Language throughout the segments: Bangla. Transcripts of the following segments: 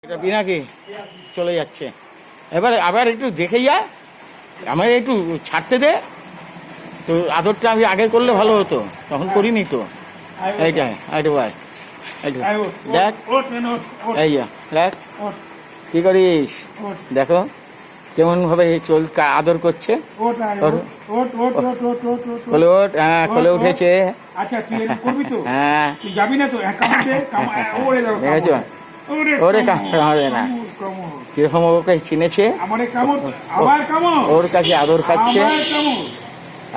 এটা পিনাকি চলে যাচ্ছে। এবার আবার একটু দেখে যা, আমার একটু ছাড়তে দে। তো আদরটা আমি আগে করলে ভালো হতো, তখন করিনি তো। এইটা এইটা ভাই, এইটা দেখ, এই যা দেখ কি করিস, দেখো কেমন ভাবে আদর করছে। খোলে ওঠ, হ্যাঁ খোলে উঠেছে। হ্যাঁ দেখেছো, ওরে কামড়ে না, কিরকম ওকে চিনেছে, ওর কাছে আদর খাচ্ছে।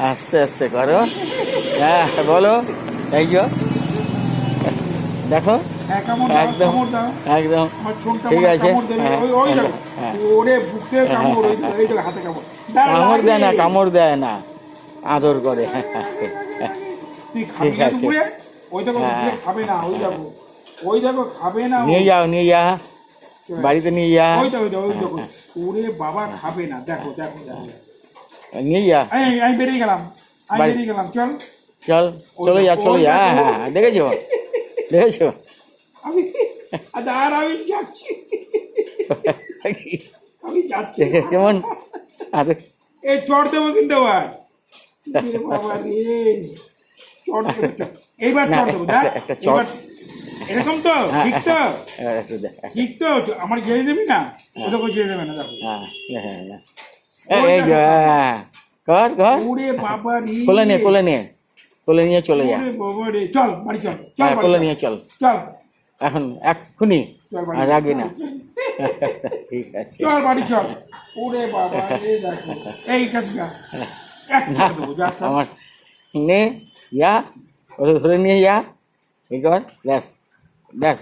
আস্তে আস্তে করো, হ্যাঁ বলো, এই যো দেখো, একদম একদম ঠিক আছে। কামড় দেয় না, কামড় দেয় না, আদর করে। ঠিক আছে, নিয়ে যাও, নিয়ে যা, বাড়িতে নিয়ে যা, নিয়ে যা, আমি বেরিয়ে গেলাম, চল চল, চলে যা, চলে যা। হ্যাঁ হ্যাঁ দেখেছো, দেখেছো আমি যাচ্ছি, আমি যাচ্ছি কেমন এই চড় দেবো কিন্তু আবার, বাবা রে চড় দেবো, এইবার চড় দেবো, দেখ একটা চড় এরকম তো ঠিক তো, ঠিক তো আমার ঘিরে দেবি না, ওদেরকে ঘিরে দেবে না। দেখো এই যে কর কর, ওরে বাবা রে, কোলে নিয়ে, কোলে নিয়ে, কোলে নিয়ে চলে যা। বাবা রে, চল বাড়ি চল, হ্যাঁ কোলে নিয়ে চল, চল এখন এক্ষুনি, আর রাখবি না। ঠিক আছে, চল বাড়ি চল। ওরে বাবা রে, দেখো এই কাজটা আমার নে যা, ওদের ধরে নিয়ে যা, এই কর, ব্যাস ব্যাস।